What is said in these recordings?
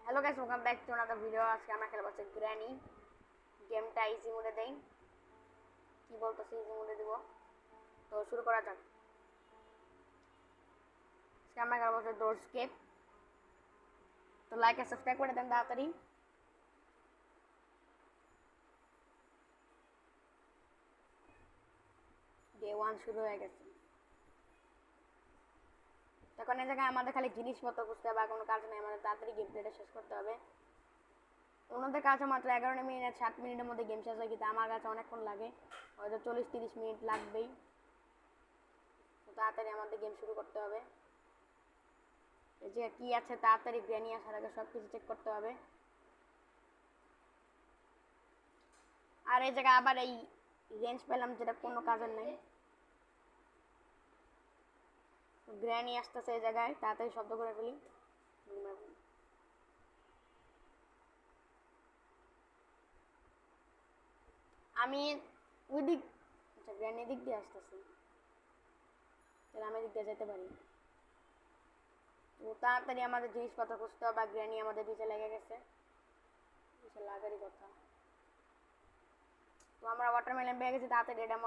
Hello guys, welcome back to another video. আজকে আমরা খেলবো হচ্ছে গ্র্যানি গেমটা। ইজি মোডে দেই, কি বলতেছে ইজি মোডে দিব। তো শুরু করা যাক। আজকে আমরা খেলবো হচ্ছে ডোরস্কেপ। তো লাইক আর সাবস্ক্রাইব করে দেন তাড়াতাড়ি। ডে 1 শুরু হয়ে গেছে। তখন এই জায়গায় আমাদের খালি জিনিসপত্র খুঁজতে হবে, কোনো কাজ নেই। আমাদের তাড়াতাড়ি গেম প্লেটা শেষ করতে হবে। অন্যদের কাছে মাত্র 11 মিনিট 7 মিনিটের মধ্যে গেম শেষ হয়, কিন্তু আমার কাছে অনেকক্ষণ লাগে, হয়তো 40-30 মিনিট লাগবেই। তো তাড়াতাড়ি আমাদের গেম শুরু করতে হবে। এই যে কি আছে, তাড়াতাড়ি গ্র্যানি আসার আগে সব কিছু চেক করতে হবে। আর এই জায়গায় আবার এই রেঞ্জ পেলাম, যেটা কোনো কাজের নেই। গ্র্যানি আসতেছে এই জায়গায়, তাড়াতাড়ি শব্দ করে ফেলি। আমি ওই দিক, আচ্ছা গ্র্যানি দিক দিয়ে আসতেছি, তাহলে আমি দিক দিয়ে যেতে পারি। তো তাড়াতাড়ি আমাদের জিনিসপত্র খুঁজতে হবে, বা গ্র্যানি আমাদের পিছে লেগে গেছে। পিছে লাগারই কথা। তো আমরা ওয়াটারমেলন পেয়ে গেছি। তাড়াতাড়ি এটার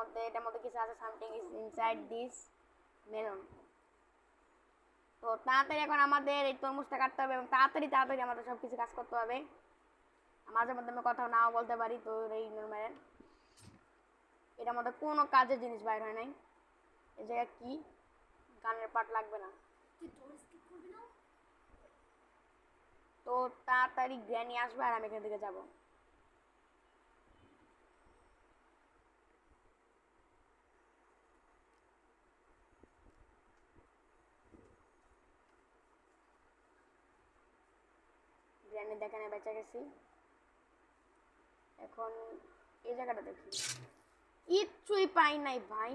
মধ্যে কিছু আছে, something is inside this melon. তো তাড়াতাড়ি এখন আমাদের এই তরমুজটা কাটতে হবে, এবং তাড়াতাড়ি তাড়াতাড়ি আমাদের সব কিছু কাজ করতে হবে। মাঝে মধ্যে আমি কথাও নাও বলতে পারি, তো এই নর্মাল। এটার মধ্যে কোনো কাজের জিনিস বাইর হয় নাই। এই জায়গায় কি গানের পাট লাগবে না। তো তাড়াতাড়ি গ্র্যানি আসবে আর আমি এখান থেকে যাবো। গ্র্যানি দেখানে বেঁচে গেছি। এখন এই জায়গাটা দেখি, কিচ্ছুই পাই নাই ভাই।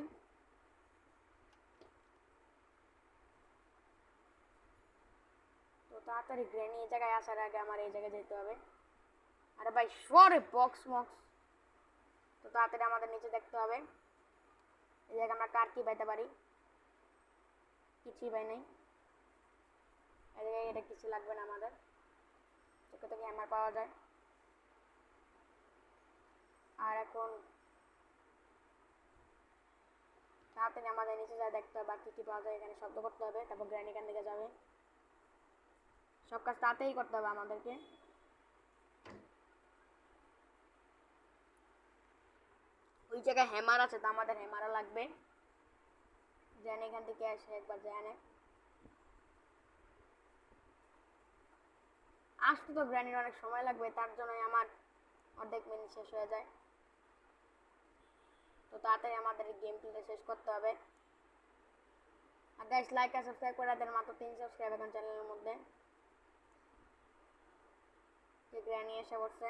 তো তাড়াতাড়ি গ্র্যানি এই জায়গায় আসার আগে আমার এই জায়গায় যেতে হবে। আরে ভাই সরে বক্স মক্স। তো তাড়াতাড়ি আমাদের নিচে দেখতে হবে, এই জায়গায় আমরা কার কি পাইতে পারি। কিছুই পাই নাই। এই জায়গায় এটা কিছু লাগবে না আমাদের। চোখে থেকে হ্যামার পাওয়া যায়। আর এখন তাড়াতাড়ি আমাদের নিচে যা দেখতে হবে, কি কি পাওয়া যায়। এখানে শব্দ করতে হবে, তারপর গ্র্যানি এখান থেকে যাবে। সব কাজ তাড়াতাড়ি করতে হবে আমাদেরকে। ওই জায়গায় হ্যামার আছে, তো আমাদের হ্যামারও লাগবে। গ্র্যানি এখান থেকে এসে একবার জানে আসতে, তো গ্র্যানির অনেক সময় লাগবে, তার জন্যই আমার অর্ধেক মিনিট শেষ হয়ে যায়। তো তাড়াতাড়ি আমাদের এই গেম প্লেটা শেষ করতে হবে। আর গাইস, লাইক আর সাবস্ক্রাইব করে দেন। মাত্র 3 সাবস্ক্রাইব এখন চ্যানেলের মধ্যে। গ্র্যানি এসে পড়ছে।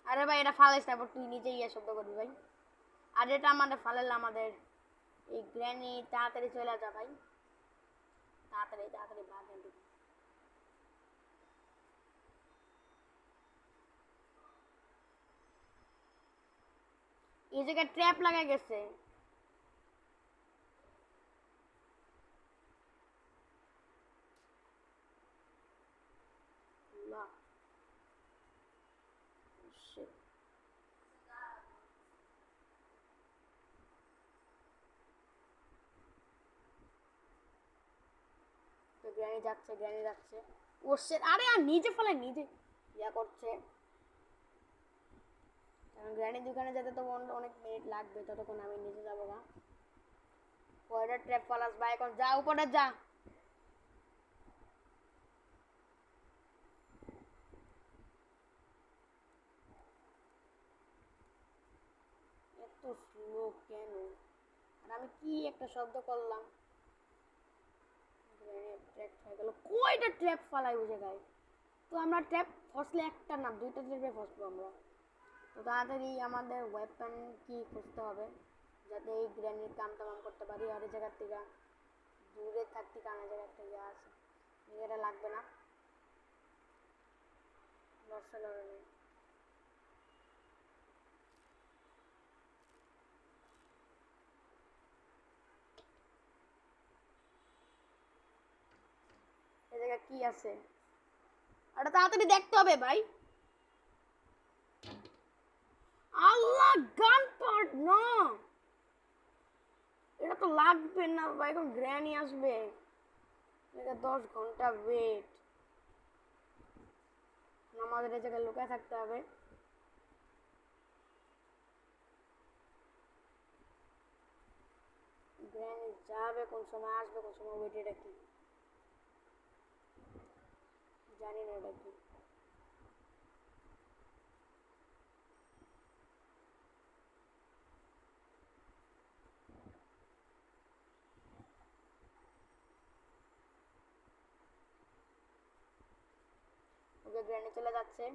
আরে ভাই এটা ফালাইস, তারপর তুই নিজেই ইয়ে শব্দ করবি ভাই। আর এটা আমাদের ফালাইলে আমাদের এই গ্র্যানি। তাড়াতাড়ি চলে যা ভাই, তাড়াতাড়ি তাড়াতাড়ি ভাগ। এই জায়গায় ট্র্যাপ লাগাই গেছে। তো গ্র্যানি যাচ্ছে, গ্র্যানি যাচ্ছে। ও শিট, আরে আর নিজে ফেলে নিজে ইয়া করছে। কারণ গ্র্যানির দোকানে যেতে তো অনেক মিনিট লাগবে, ততক্ষণ আমি নিচে যাবো না। পরে ট্র্যাপ ফালাস ভাই, এখন যা উপরে যা। এত স্লো কেন? আর আমি কি একটা শব্দ করলাম, ট্র্যাপ হয়ে গেল। কয়টা ট্র্যাপ ফালাই ওই জায়গায়? তো আমরা ট্র্যাপ ফসলে একটা না দুইটা ট্র্যাপে ফসবো আমরা। তো তাড়াতাড়ি আমাদের ওয়েপন কি খুঁজতে হবে, যাতে এই গ্র্যানির কাম তাম করতে পারি। আর এই জায়গার থেকে দূরে থাকতে, কারণ এই জায়গায় একটা ইয়ে আছে, এটা লাগবে না। লড়ছে লড়ে নেই। জায়গায় কি আছে? ওটা তাড়াতাড়ি দেখতে হবে ভাই। আল্লাহ, গান পার্ট না, এটা তো লাগবে না ভাই, এখন গ্র্যানি আসবে, এটা 10 ঘন্টা ওয়েট। আমাদের এই জায়গায় লুকায় থাকতে হবে। গ্র্যানি যাবে কোন সময়, আসবে কোন সময়, ওয়েট এটা কি জানি না এটা কি। ওকে, গ্র্যানি চলে যাচ্ছে।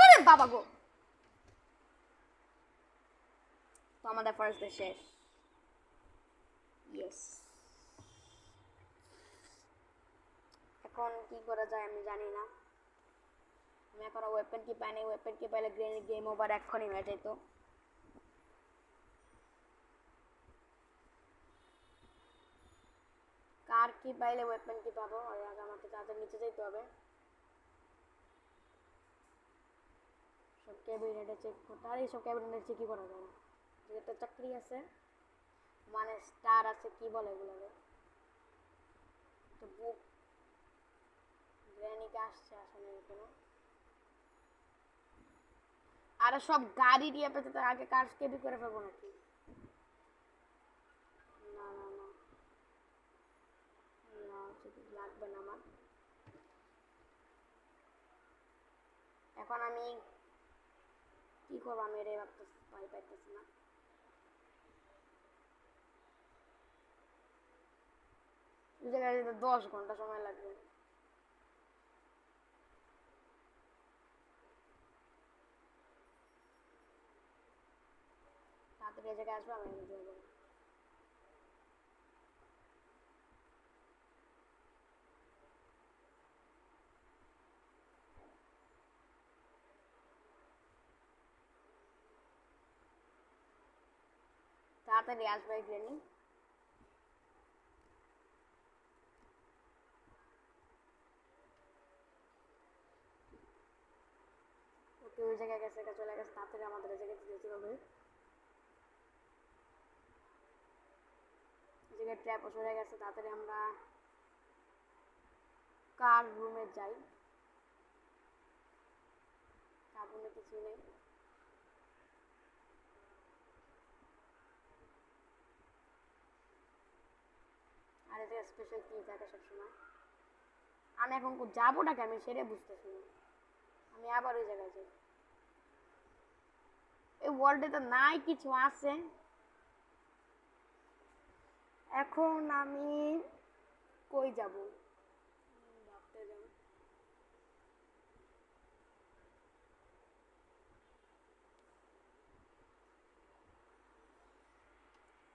আরে বাবা গো, তো আমাদের ফার্স্ট ডে শেষ। ইয়েস, এখন কি করা যায় আমি জানি না। আমি এখন ওয়েপেন কি পাইনি, ওয়েপেন কি পাইলে গ্রেনেড গেম ওভার এক্ষুনি হয়ে যেত। কার কি পাইলে ওয়েপেন কি পাবো, আর আগে আমাকে তাদের নিচে যেতে হবে। সব ক্যাবিনেটে চেক করতে, আর এইসব ক্যাবিনেটে চেক কি করা যায় না, যেটা চাকরি আছে মানে স্টার আছে, কি বলে এগুলোকে, তো বুক। গ্র্যানিকে আসছে, আসলে এখানে আর সব গাড়ি দিয়ে পেতে, তার আগে কার কেবি করে ফেলবো নাকি? না না না না, লাগবে না আমার। এখন আমি কি করবো, আমি এটাই ভাবতেছি, পাইতেছি না। এই জায়গায় 10 ঘন্টা সময় লাগবে। তাড়াতাড়ি এই জায়গায় আসবে, আমি দিয়ে দেবো। তাড়াতাড়ি আসবে গ্রেনি। ওকে, ওই জায়গায় গেছে, এটা চলে গেছে, তাড়াতাড়ি আমাদের এই জায়গায় যেতে হবে। এই জায়গায় ট্র্যাপ চলে গেছে, তাড়াতাড়ি আমরা কার রুমে যাই। কার রুমে কিছু নেই। আর এই জায়গায় স্পেশাল কি থাকে সবসময়, আমি এখন যাবোটাকে আমি সেটাই বুঝতেছি না। আমি আবার ওই জায়গায় যাই, এই ওয়ার্ল্ডে তো নাই কিছু আছে। এখন আমি কই যাব, ভাবতে যাব।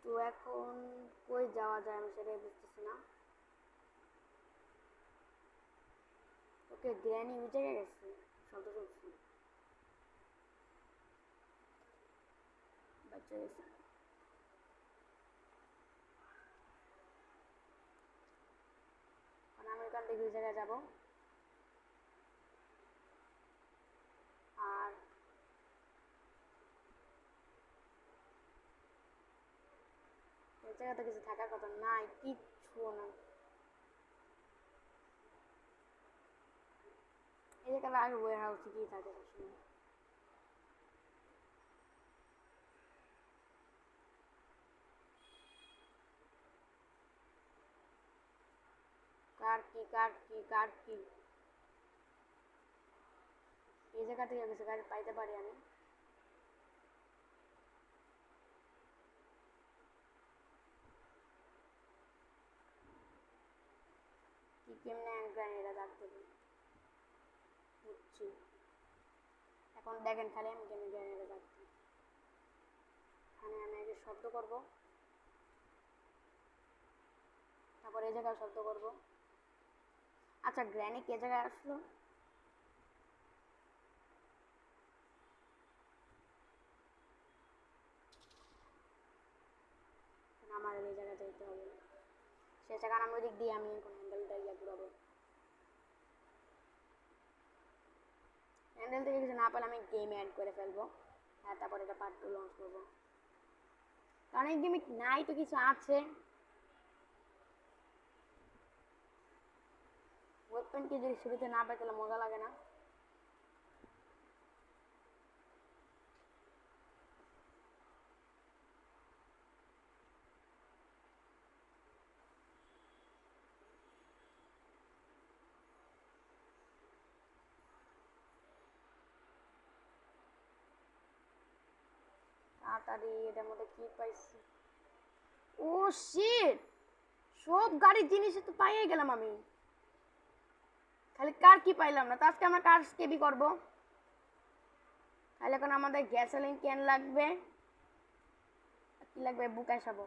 তো এখন কই যাওয়া যায় আমি সেটাই বুঝতেছি না। ওকে, গ্র্যানি ওই জায়গায় গেছে, শব্দ শুনছি, বাচ্চা গেছে। কারণ আমি ওখান থেকে ওই জায়গায় যাবো, আর এই জায়গাতে কিছু থাকার কথা নাই, কিচ্ছু নাই। এই জায়গাটা আগে ওয়ার হাউসে কি থাকে সবসময়। কার কি কার কি কার কি, এই জায়গা থেকে কিছু গাড়ি পাইতে পারি আমি। কি কেমনে গ্রানিরা ডাকতে বুঝছি। এখন দেখেন খালি আমি কেমন গ্রানিরা ডাকতে, এখানে আমি আগে শব্দ করব, তারপর এই জায়গায় শব্দ করব। আচ্ছা, গ্র্যানি কে জায়গায় আসলো? শেষে কারণ আমি ওদিক দিয়ে আমি এখন হ্যান্ডেলটা ইয়া ঘুরাবো। হ্যান্ডেল থেকে কিছু না পেলে আমি গেমে অ্যাড করে ফেলবো। হ্যাঁ, তারপর এটা পার্ট 2 লঞ্চ করবো। কারণ এই গেমে নাই তো কিছু আছে। ওয়েপনকে যদি শুরুতে না পাই তাহলে মজা লাগে না। তাড়াতাড়ি এটার মধ্যে কি পাইছি? ও শিট, সব গাড়ির জিনিস তো পাইয়ে গেলাম আমি, খালি কার কি পাইলাম না। তো আজকে আমরা কার স্কেপই করবো। তাহলে এখন আমাদের গ্যাসোলিন ক্যান লাগবে, কি লাগবে, বুকাই সাবো।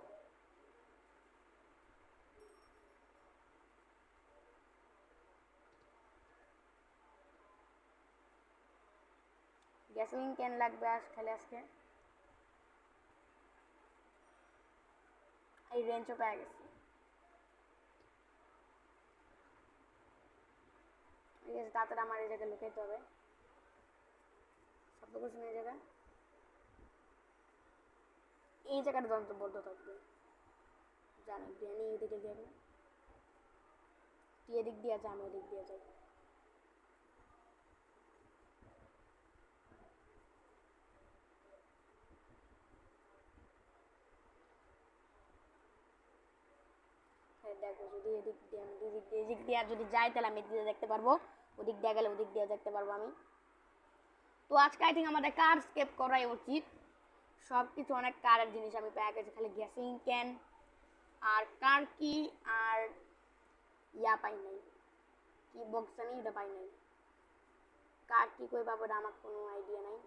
গ্যাসোলিন ক্যান লাগবে খালি আজকে। এই রেঞ্জও পেয়ে গেছি। ঠিক আছে, তাড়াতাড়ি আমার এই জায়গায় লুকাইতে হবে। শব্দ করছি না এই জায়গায়, এই জায়গাটা যন্ত্রবদ্ধ থাকবে। জানি গ্রেনি এদিকে যাবে, তুই এদিক দিয়ে যা, আমি ওদিক দিয়ে যাই। দেখো যদি এদিক দিয়ে আমি এদিক দিয়ে যদি যাই তাহলে আমি এদিকে দেখতে পারবো, ওদিক দিয়ে গেলে ওদিক দিয়ে দেখতে পারবো আমি। তো আজকে আই থিঙ্ক আমাদের কার স্কেপ করাই উচিত। সব কিছু অনেক কারের জিনিস আমি পেয়ে গেছি, খালি গ্যাসিং ক্যান আর কার কি আর ইয়া পাই নাই, কি বক্স জানি এটা পাই নাই। কার কি কই পাবো আমার কোনো আইডিয়া নাই।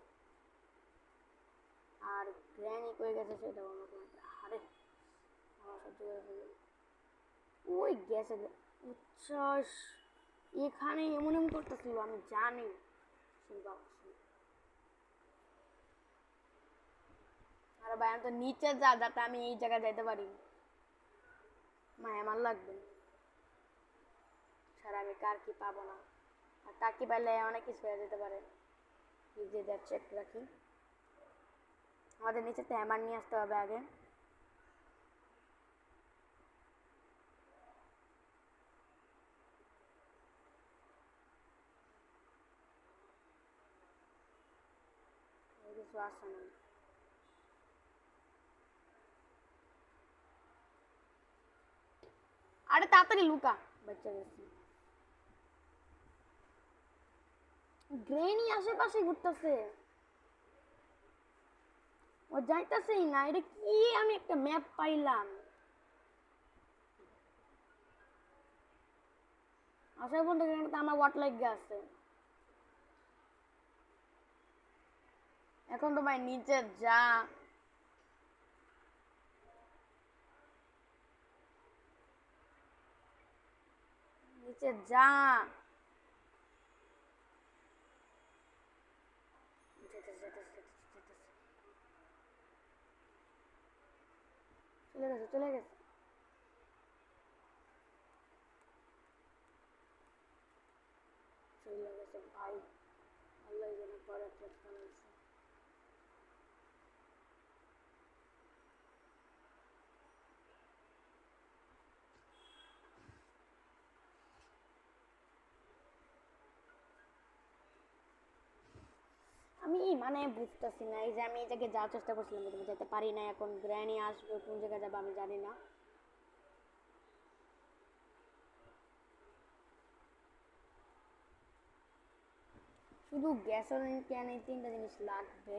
আর গ্র্যানি কই গেছে সেটাও আমার কোনো, আরে আমার সহ্য করে ফেলবে। ওই গেছে উচ্ছ্বাস, এখানে এমন এমন করতেছিল আমি জানি। আরে ভাই আমি তো নিচে যা, যাতে আমি এই জায়গায় যাইতে পারি। আমার লাগবে ছাড়া আমি কার কি পাবো না। আর কার কি পাইলে অনেক কিছু হয়ে যেতে পারে। যে চেক রাখি, আমাদের নিচে তো হ্যামার নিয়ে আসতে হবে আগে। কিছু আসে না, আরে তাড়াতাড়ি লুকা, বাচ্চা গেছি। গ্রেনি আশেপাশে ঘুরতেছে, ও যাইতেছেই না। এটা কি, আমি একটা ম্যাপ পাইলাম, আসার পর্যন্ত তো আমার ওয়াট লাগে আছে। এখন তো ভাই নিচে যা, নিচে যা। চলে গেছে চলে গেছে, চলে গেছে ভাই। আল্লাহ যেন পরে ট্রেক বানাইছে। আমি মানে বুঝতেছি না, এই যে আমি এই জায়গায় যাওয়ার চেষ্টা করছিলাম কিন্তু যেতে পারি না। এখন গ্র্যানি আসবে, কোন জায়গায় যাবো আমি জানি না। শুধু গ্যাসোলিন ক্যান, এই তিনটা জিনিস লাগবে।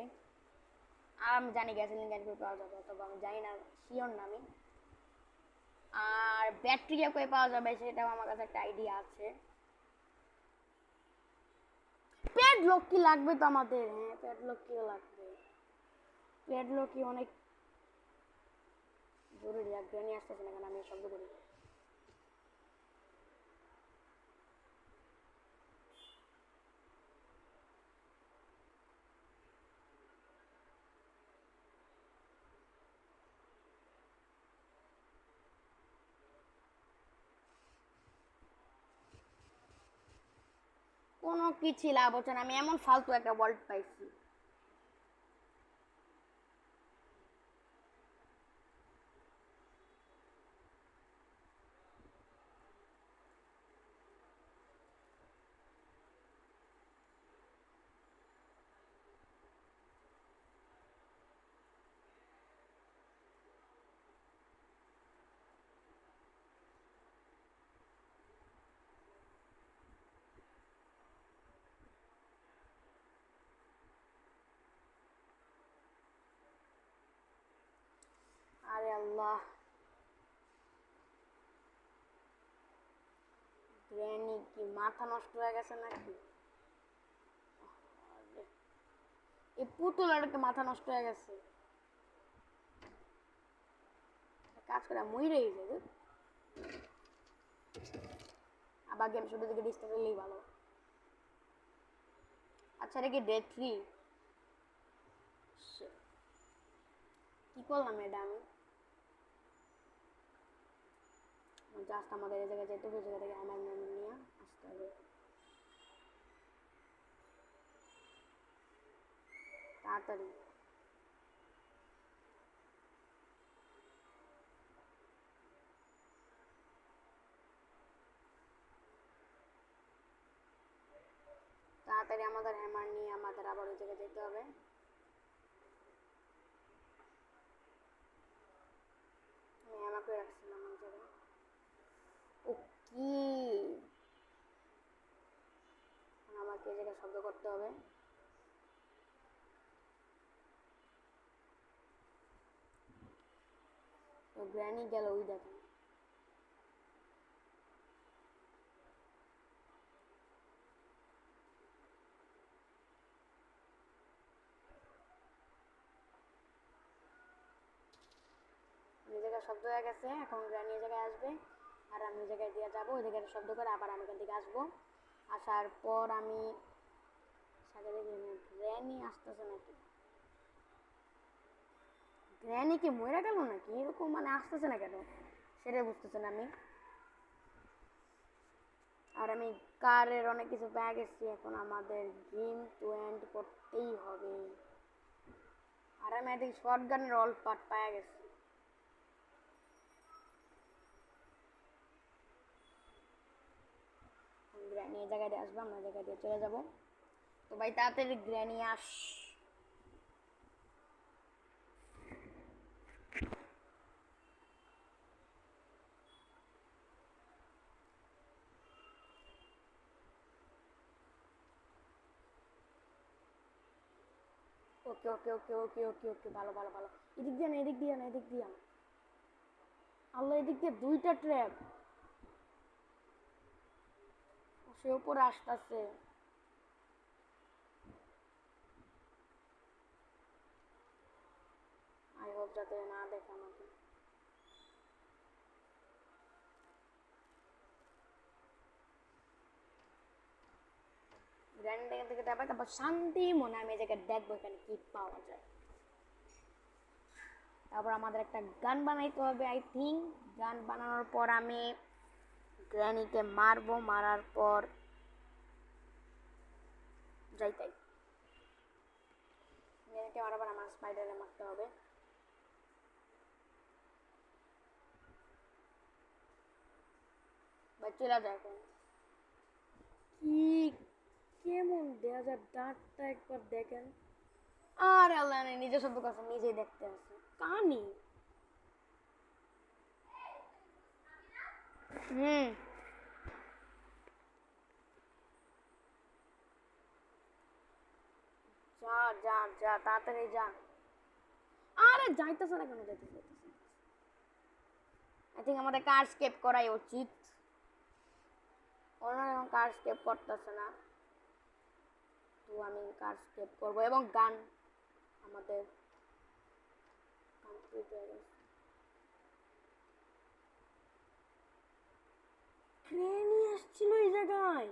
আর আমি জানি গ্যাসোলিন ক্যান করে পাওয়া যাবে, অথবা আমি জানি না, শিওর না আমি। আর ব্যাটারিয়া করে পাওয়া যাবে সেটাও আমার কাছে একটা আইডিয়া আছে। প্যাডলক কি লাগবে তো আমাদের, হ্যাঁ প্যাডলক কি লাগবে, প্যাডলক কি অনেক জরুরি। আর গ্র্যানি আসতেছে না, কারণ আমি শব্দ করি। কোনো কিছু লাভ হচ্ছে না, আমি এমন ফালতু একটা ওয়ার্ল্ড পাইছি। আরে আল্লাহ, গ্র্যানি কি মাথা নষ্ট হয়ে গেছে নাকি? এই পুতুলটাকে মাথা নষ্ট হয়ে গেছে। কাজ করে মইরেই যাবে, আবার গেম শুরু থেকে ডিস্টার্ব হলেই ভালো। আচ্ছা, এটা কি ডে 3? কি করলাম এটা আমি? জাস্ট আমাদের এই জায়গায় যেতে হবে, জায়গা থেকে আমার মেমো নিয়ে আসতে হবে তাড়াতাড়ি। তাড়াতাড়ি আমাদের হ্যামার নিয়ে আমাদের আবার ওই জায়গায় যেতে হবে। আমি হ্যামার করে রাখছিলাম ওই জায়গায়। ও কি, আমাকে এই জায়গায় শব্দ করতে হবে। তো গ্র্যানি গেল ওই দেখেন। এই জায়গায় শব্দ হয়ে গেছে, এখন গ্র্যানি এই জায়গায় আসবে আর আমি ওই জায়গায় দিয়ে যাবো। ওই জায়গায় শব্দ করে আবার আমি এখান থেকে আসবো। আসার পর আমি সাথে দেখি গ্র্যানি আসতেছে নাকি, গ্র্যানি কি মরে গেল নাকি, এরকম মানে আসতেছে না কেন সেটাই বুঝতেছে না আমি। আর আমি কারের অনেক কিছু পেয়ে গেছি, এখন আমাদের গেম টু এন্ড করতেই হবে। আর আমি এদিকে শর্ট গানের অল পার্ট পেয়ে গেছি। গ্র্যানি এই জায়গায় দিয়ে আসবো, আমরা জায়গায় দিয়ে চলে যাবো। তো ভাই তাড়াতাড়ি গ্র্যানি আস। ওকে ওকে ওকে ওকে ওকে ওকে, ভালো ভালো ভালো। এদিক দিয়ে না, এদিক দিয়ে না, এদিক দিয়ে। আল্লাহ, এদিক দিয়ে দুইটা ট্র্যাপ। সে উপরে আসতেছে। আই হোপ যাতে না দেখে আমাকে। গ্র্যান্ড এখান থেকে যাবে, তারপর শান্তি মনে আমি এই জায়গায় দেখবো এখানে কি পাওয়া যায়। তারপর আমাদের একটা গান বানাইতে হবে আই থিঙ্ক। গান বানানোর পর আমি গ্র্যানিকে মারবো, মারার পর যাইতাই গ্র্যানিকে মারার পর আমার স্পাইডারে মারতে হবে। বা চলে যায় এখন। কি কেমন দেখা যায় দাঁতটা একবার দেখেন। আর আল্লাহ, নিজে শব্দ করছে, নিজেই দেখতে আছে কানি। হুম, যা যা যা তাড়াতাড়ি যা। আরে যাইতেছে না কেন, যাইতেছে আই থিঙ্ক আমাদের কার স্কেপ করাই উচিত। ওরা এখন কার স্কেপ করতেছে না, তো আমি কার স্কেপ করবো এবং গান আমাদের কমপ্লিট হয়ে গেছে। ট্রেনই আসছিল এই জায়গায়।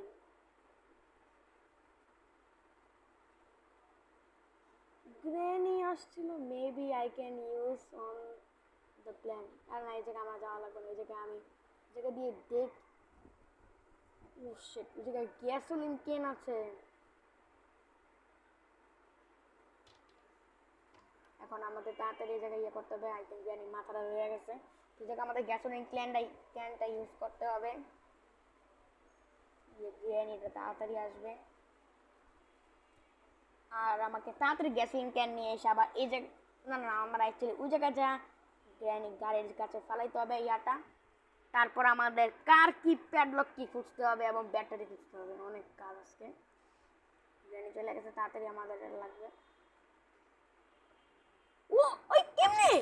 গ্রেনি আসছিল, maybe I can use on the plan. আর না, এই জায়গায় আমার যাওয়া লাগবে না, এই জায়গায় আমি জায়গা দিয়ে দেখ। ও শিট, এই জায়গায় গ্যাসোলিন কেন আছে? এখন আমাদের তাড়াতাড়ি এই জায়গায় ইয়ে করতে হবে। আই থিঙ্ক জানি মাথাটা রয়ে গেছে। এই জায়গায় আমাদের গ্যাসোলিন ক্যানটা ইউজ করতে হবে। গ্রেনিটা তাড়াতাড়ি আসবে। আর আমাকে তাড়াতাড়ি গ্যাসোলিন ক্যান নিয়ে এসে আবার এই জায়গায়, না না আমার অ্যাকচুয়ালি ওই জায়গায় যা গ্র্যানি গাড়ির কাছে ফালাইতে হবে ইয়াটা। তারপর আমাদের কার কি প্যাডলক কি খুঁজতে হবে এবং ব্যাটারি খুঁজতে হবে, অনেক কাজ আজকে। গ্র্যানি চলে গেছে, তাড়াতাড়ি আমাদের লাগবে। ও ওই কেমনে?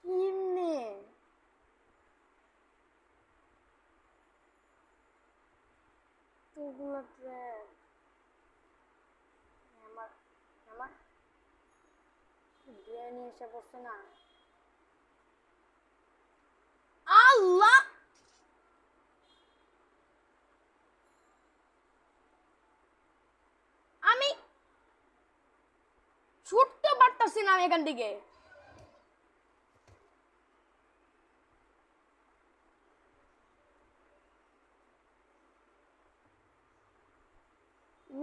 কেমনে? তোগুলো ট্র্যাপ আমার আমার গ্র্যানি এসে পড়ছে না। আল্লাহ, আমি ছুটতে পারতাছি না আমি এখান থেকে।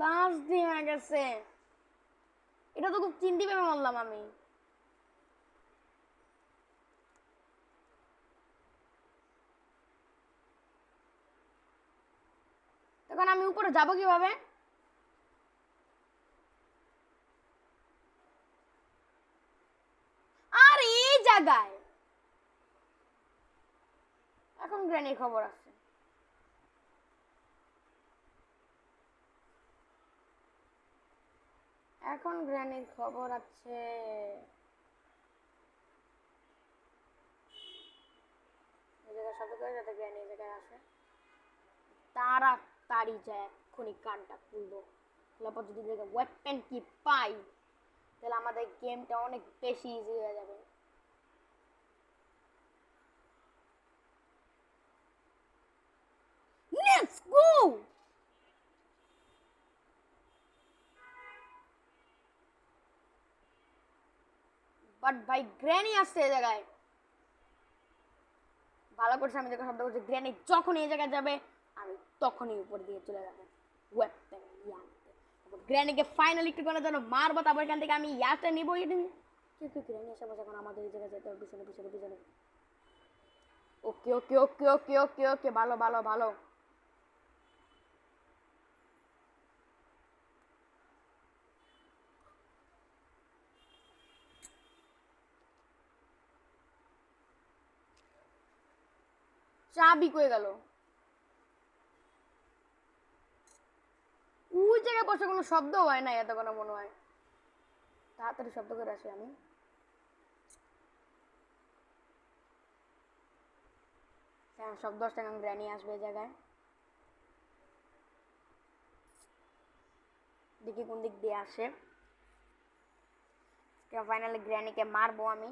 লাশ দিয়ে গেছে। এটা তো খুব চিন্তি ভেবে মরলাম আমি। তখন আমি উপরে যাবো কিভাবে? আর এই জায়গায় এখন গ্র্যানির খবর আছে। এখন গ্র্যানির খবর আছে। এই জায়গায় শব্দ করে যাতে গ্র্যানি এই জায়গায় আসে। তাড়াতাড়ি যায় এক্ষুনি কানটা খুলবো। তারপর যদি ওয়েপেন কি পাই তাহলে আমাদের গেমটা অনেক বেশি ইজি হয়ে যাবে। Let's go. বাট ভাই গ্র্যানি আসছে এই জায়গায়। ভালো করছে আমি যখন শব্দ করছি, গ্র্যানি যখন এই জায়গায় যাবে আমি তখনই উপর দিয়ে চলে যাবো ওয়েপেন ইয়াতে। গ্র্যানিকে ফাইনালি একটু করে যেন মারবো, তারপর এখান থেকে আমি ইয়াটা নিবো। গ্র্যানি এসে বসে, এখন আমাদের এই জায়গায় যেতে হবে পিছনে পিছনে পিছনে। ওকে ওকে ওকে ওকে ওকে ওকে, ভালো ভালো ভালো। চাবি কই গেল? ওই জায়গায় বসে কোনো শব্দ হয় না এত কোনো মনে হয়। তাড়াতাড়ি শব্দ করে আসি আমি। হ্যাঁ, শব্দ আসছে, এখন গ্র্যানি আসবে এই জায়গায়। দেখি কোন দিক দিয়ে আসে। ফাইনালি গ্র্যানিকে মারবো আমি।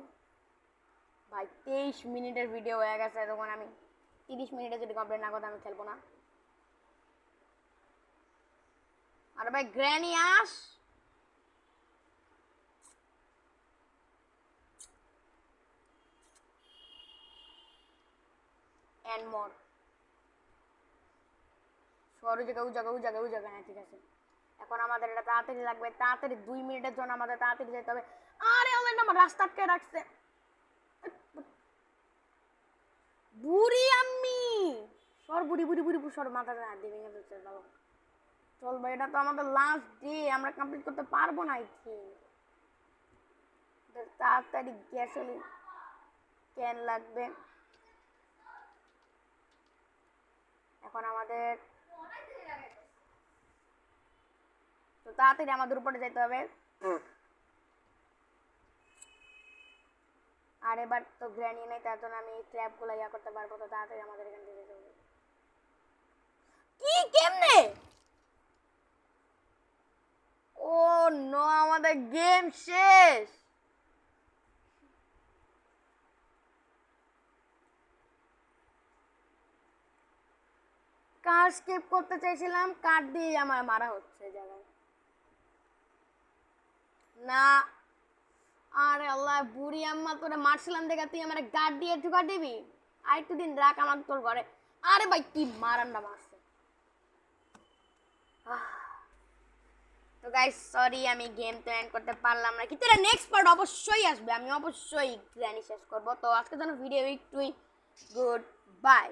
ভাই 23 মিনিটের ভিডিও হয়ে গেছে, তখন আমি 30 মিনিটে যদি কমপ্লিট না করতে আমি খেলবো না। আরে ভাই গ্র্যানি আস। এন্ড মোর সরু জায়গা ওই জায়গা ওই জায়গা ওই জায়গা। হ্যাঁ ঠিক আছে, এখন আমাদের এটা তাড়াতাড়ি লাগবে। তাড়াতাড়ি 2 মিনিটের জন্য আমাদের তাড়াতাড়ি যেতে হবে। আরে আমার না, আমার রাস্তা আটকে রাখছে বুড়ি আম্মি। সর বুড়ি বুড়ি বুড়ি সর, মাথাটা হাত দিয়ে ভেঙে দিচ্ছে। চলো চল ভাই, এটা তো আমাদের লাস্ট ডে, আমরা কমপ্লিট করতে পারবো না। আই থিঙ্ক তাড়াতাড়ি গ্যাসোলিন ক্যান লাগবে। এখন আমাদের তো তাড়াতাড়ি আমাদের উপরে যেতে হবে। আর এবার তো গ্র্যানি নেই, তার জন্য আমি ট্র্যাপগুলো ইয়া করতে পারবো। তো তাড়াতাড়ি আমাদের এখান থেকে যেতে হবে। কি কেমনে? ও নো, আমাদের গেম শেষ। কার স্কিপ করতে চাইছিলাম, কার দিয়ে আমার মারা হচ্ছে জায়গায় না। আরে আল্লাহ, বুড়ি আম্মা তোরে মারছিলাম দেখে তুই আমার গার্ড দিয়ে ঢুকা দিবি? আর একটু দিন রাখ আমার তোর ঘরে। আরে ভাই কি মারান্ডা মারছে। তো গাইস সরি, আমি গেম তো এন্ড করতে পারলাম না, কিন্তু এটা নেক্সট পার্ট অবশ্যই আসবে, আমি অবশ্যই গ্র্যানি শেষ করবো। তো আজকের জন্য ভিডিও একটুই গুড বাই।